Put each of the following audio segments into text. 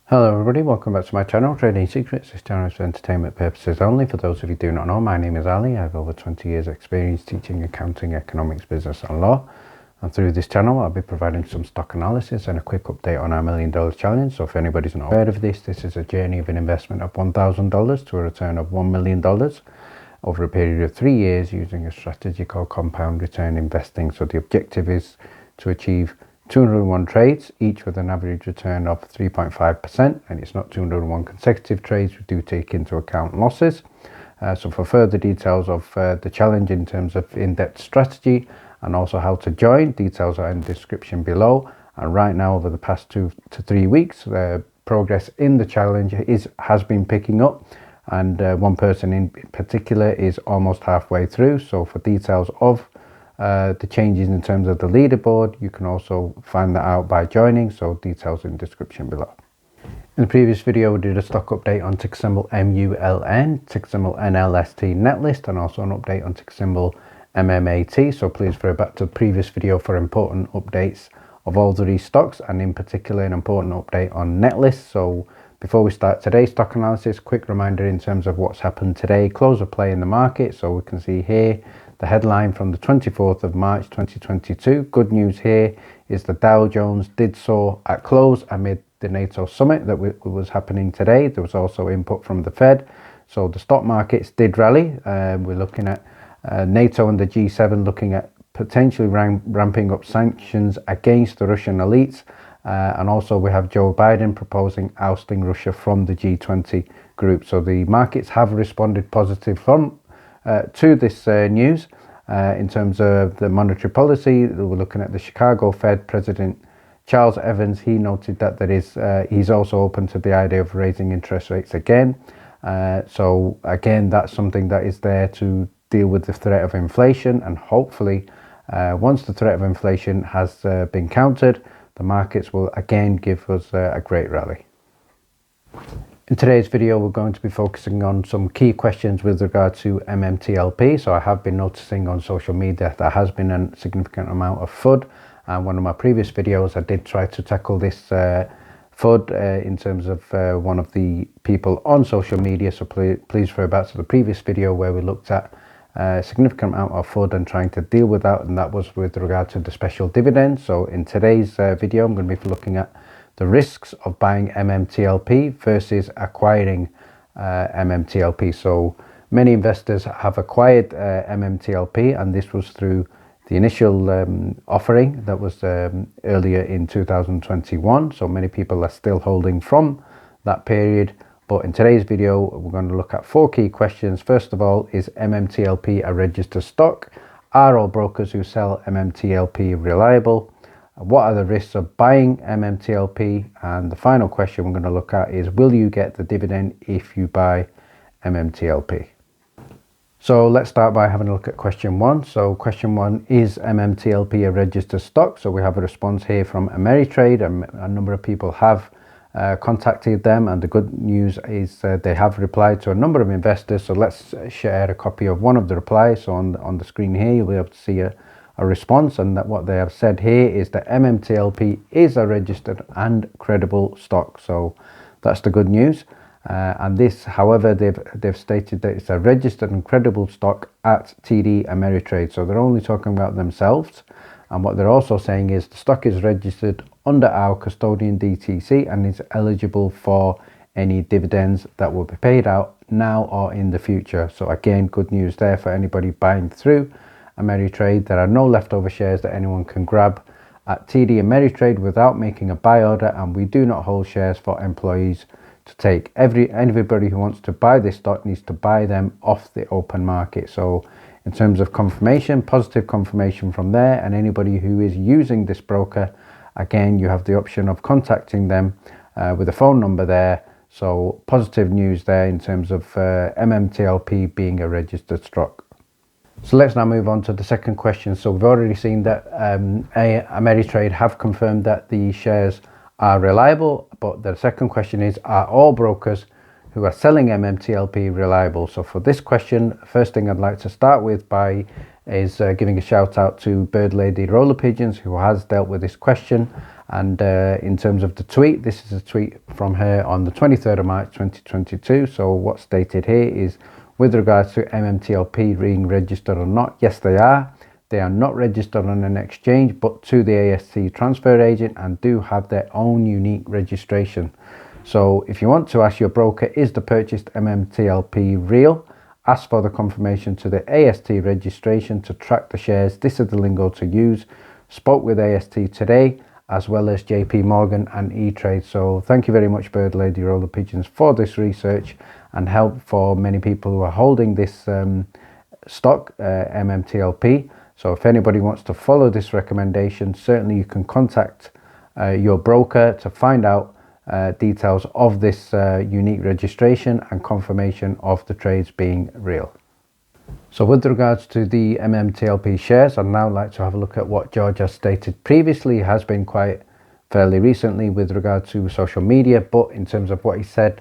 Hello everybody, welcome back to my channel, Trading Secrets. This channel is for entertainment purposes only. For those of you who do not know, my name is Ali. I have over 20 years experience teaching accounting, economics, business and law. And through this channel, I'll be providing some stock analysis and a quick update on our $1 Million Challenge. So if anybody's not aware of this is a journey of an investment of $1,000 to a return of $1 million over a period of 3 years using a strategy called compound return investing. So the objective is to achieve 201 trades, each with an average return of 3.5%, and it's not 201 consecutive trades. We do take into account losses. So for further details of the challenge in terms of in-depth strategy and also how to join, details are in the description below. And right now, over the past 2 to 3 weeks, the progress in the challenge has been picking up, and one person in particular is almost halfway through. So for details of the changes in terms of the leaderboard, you can also find that out by joining, so details in the description below. In the previous video we did a stock update on ticker symbol MULN, ticker symbol NLST netlist, and also an update on ticker symbol MMAT, so please refer back to the previous video for important updates of all three stocks, and in particular an important update on netlist. So before we start today's stock analysis, quick reminder in terms of what's happened today. Close of play in the market, so we can see here the headline from the 24th of March 2022. Good news here is the Dow Jones did soar at close amid the NATO summit that was happening today. There was also input from the Fed, so the stock markets did rally. We're looking at NATO and the G7 looking at potentially ramping up sanctions against the Russian elites, and also we have Joe Biden proposing ousting Russia from the G20 group. So the markets have responded positive to this news. In terms of the monetary policy, we're looking at the Chicago Fed President Charles Evans. He noted that he's also open to the idea of raising interest rates again. So again, that's something that is there to deal with the threat of inflation, and hopefully once the threat of inflation has been countered, the markets will again give us a great rally. In today's video, we're going to be focusing on some key questions with regard to MMTLP. So I have been noticing on social media there has been a significant amount of FUD, and one of my previous videos I did try to tackle this FUD in terms of one of the people on social media. So please refer back to the previous video where we looked at a significant amount of FUD and trying to deal with that, and that was with regard to the special dividend. So in today's video, I'm going to be looking at the risks of buying MMTLP versus acquiring MMTLP. So many investors have acquired MMTLP, and this was through the initial offering that was earlier in 2021. So many people are still holding from that period. But in today's video, we're going to look at 4 key questions. First of all, is MMTLP a registered stock? Are all brokers who sell MMTLP reliable? What are the risks of buying MMTLP? And the final question we're going to look at is, will you get the dividend if you buy MMTLP? So let's start by having a look at question 1. So question 1, is MMTLP a registered stock? So we have a response here from Ameritrade, and a number of people have contacted them, and the good news is they have replied to a number of investors. So let's share a copy of one of the replies. So on the screen here you'll be able to see a response, and that what they have said here is that MMTLP is a registered and credible stock. So that's the good news. And this, however, they've stated that it's a registered and credible stock at TD Ameritrade. So they're only talking about themselves, and what they're also saying is the stock is registered under our custodian DTC and is eligible for any dividends that will be paid out now or in the future. So again, good news there for anybody buying through Ameritrade. There are no leftover shares that anyone can grab at TD Ameritrade without making a buy order, and we do not hold shares for employees to take. Everybody who wants to buy this stock needs to buy them off the open market. So in terms of confirmation, positive confirmation from there, and anybody who is using this broker, again, you have the option of contacting them with a phone number there. So positive news there in terms of MMTLP being a registered stock. So let's now move on to the second question. So we've already seen that Ameritrade have confirmed that the shares are reliable, but the second question is, are all brokers who are selling MMTLP reliable? So for this question, first thing I'd like to start with is giving a shout out to Bird Lady Roller Pigeons, who has dealt with this question, And in terms of the tweet, this is a tweet from her on the 23rd of March 2022. So what's stated here is, with regards to MMTLP being registered or not, yes they are. They are not registered on an exchange but to the AST transfer agent and do have their own unique registration. So if you want to ask your broker, is the purchased MMTLP real? Ask for the confirmation to the AST registration to track the shares. This is the lingo to use. Spoke with AST today, as well as JP Morgan and E-Trade. So thank you very much, Bird Lady Roller Pigeons, for this research and help for many people who are holding this stock, MMTLP. So if anybody wants to follow this recommendation, certainly you can contact your broker to find out details of this unique registration and confirmation of the trades being real. So with regards to the MMTLP shares, I'd now like to have a look at what George has stated previously. It has been quite fairly recently with regard to social media, but in terms of what he said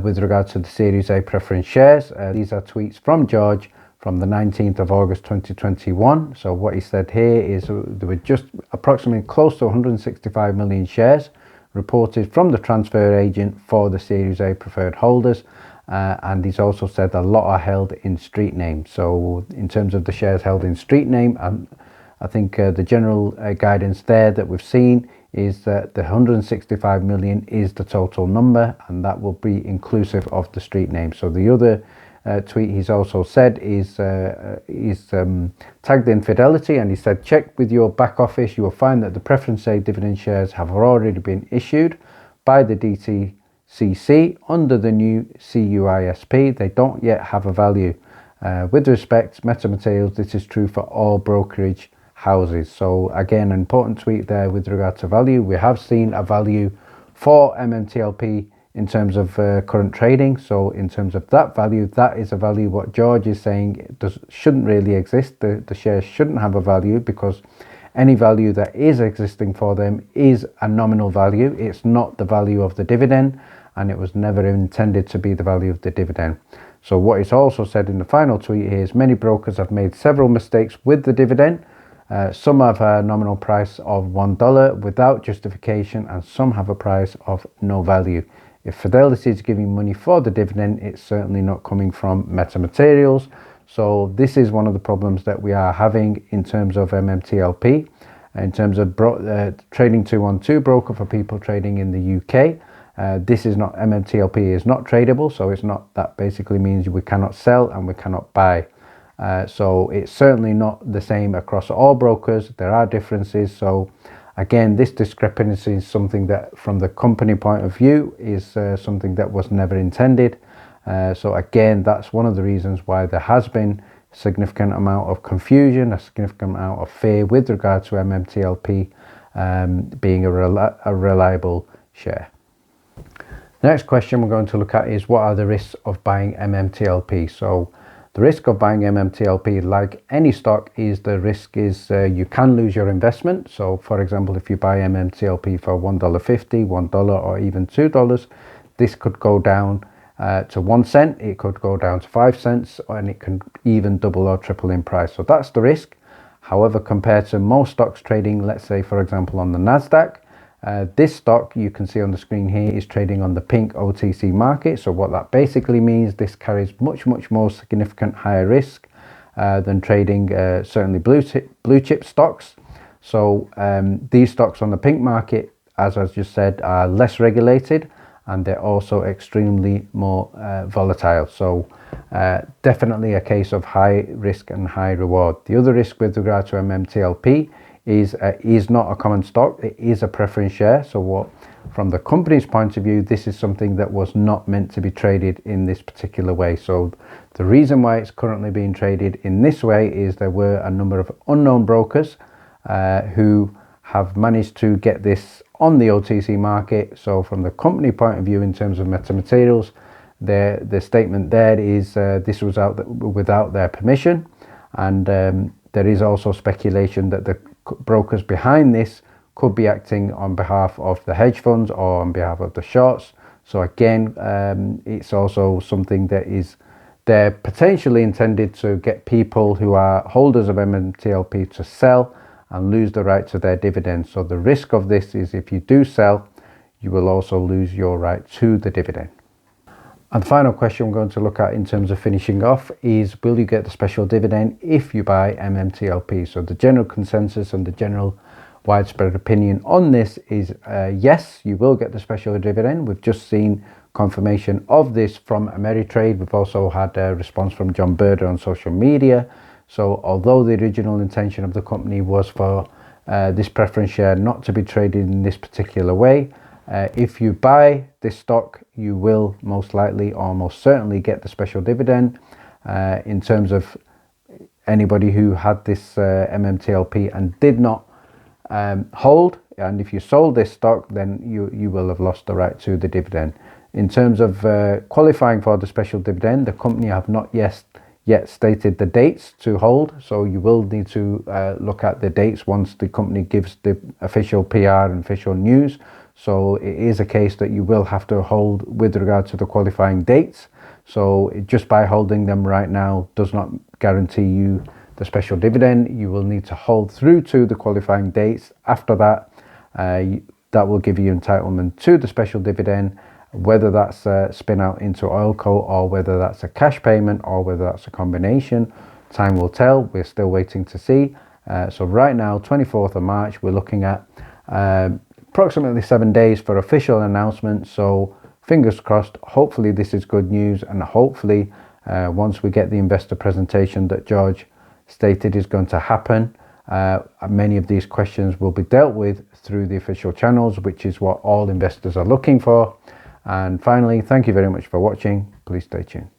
with regards to the Series A preference shares, these are tweets from George from the 19th of August 2021. So what he said here is there were just approximately close to 165 million shares reported from the transfer agent for the Series A preferred holders. And he's also said a lot are held in street name. So in terms of the shares held in street name, I think the general guidance there that we've seen is that the 165 million is the total number, and that will be inclusive of the street name. So the other tweet he's also said is tagged infidelity, and he said, check with your back office, you will find that the preference A dividend shares have already been issued by the DTCC under the new CUISP. They don't yet have a value. With respect, metamaterials, this is true for all brokerage houses. So again, an important tweet there with regard to value. We have seen a value for MMTLP in terms of current trading. So in terms of that value, that is a value. What George is saying shouldn't really exist. The shares shouldn't have a value, because any value that is existing for them is a nominal value. It's not the value of the dividend, and it was never intended to be the value of the dividend. So what is also said in the final tweet here is, many brokers have made several mistakes with the dividend. Some have a nominal price of $1 without justification, and some have a price of no value. If Fidelity is giving money for the dividend, it's certainly not coming from metamaterials. So this is one of the problems that we are having in terms of MMTLP. In terms of trading 212 broker for people trading in the UK, this is not, MMTLP is not tradable. So it's not, that basically means we cannot sell and we cannot buy. So it's certainly not the same across all brokers. There are differences. So again, this discrepancy is something that from the company point of view is something that was never intended. So again, that's one of the reasons why there has been a significant amount of confusion, a significant amount of fear with regard to MMTLP being a reliable share. The next question we're going to look at is, what are the risks of buying MMTLP? So the risk of buying MMTLP, like any stock, is the risk is you can lose your investment. So for example, if you buy MMTLP for $1.50, $1 or even $2, this could go down to 1 cent, it could go down to 5 cents, and it can even double or triple in price. So that's the risk. However, compared to most stocks trading, let's say for example on the NASDAQ, this stock you can see on the screen here is trading on the pink OTC market. So what that basically means, this carries much more significant higher risk than trading certainly blue chip stocks. So these stocks on the pink market, as I just said, are less regulated, and they're also extremely more volatile. So definitely a case of high risk and high reward. The other risk with regard to MMTLP is not a common stock, it is a preference share. So what, from the company's point of view, this is something that was not meant to be traded in this particular way. So the reason why it's currently being traded in this way is there were a number of unknown brokers who have managed to get this on the OTC market. So from the company point of view, in terms of metamaterials, the statement there is this was out without their permission, and there is also speculation that the brokers behind this could be acting on behalf of the hedge funds or on behalf of the shorts. So again, it's also something that is they're potentially intended to get people who are holders of MMTLP to sell and lose the right to their dividend. So the risk of this is if you do sell, you will also lose your right to the dividend. And the final question we're going to look at in terms of finishing off is, will you get the special dividend if you buy MMTLP? So the general consensus and the general widespread opinion on this is yes, you will get the special dividend. We've just seen confirmation of this from Ameritrade. We've also had a response from John Berder on social media. So although the original intention of the company was for this preference share not to be traded in this particular way, if you buy this stock, you will most likely or most certainly get the special dividend. In terms of anybody who had this MMTLP and did not hold, and if you sold this stock, then you will have lost the right to the dividend. In terms of qualifying for the special dividend, the company have not yet stated the dates to hold, so you will need to look at the dates once the company gives the official PR and official news. So it is a case that you will have to hold with regard to the qualifying dates. So just by holding them right now does not guarantee you the special dividend. You will need to hold through to the qualifying dates. After that, that will give you entitlement to the special dividend, whether that's a spin out into Oilco or whether that's a cash payment or whether that's a combination. Time will tell. We're still waiting to see. So right now, 24th of March, we're looking at approximately 7 days for official announcement. So fingers crossed, hopefully this is good news, and hopefully once we get the investor presentation that George stated is going to happen, many of these questions will be dealt with through the official channels, which is what all investors are looking for. And finally, thank you very much for watching. Please stay tuned.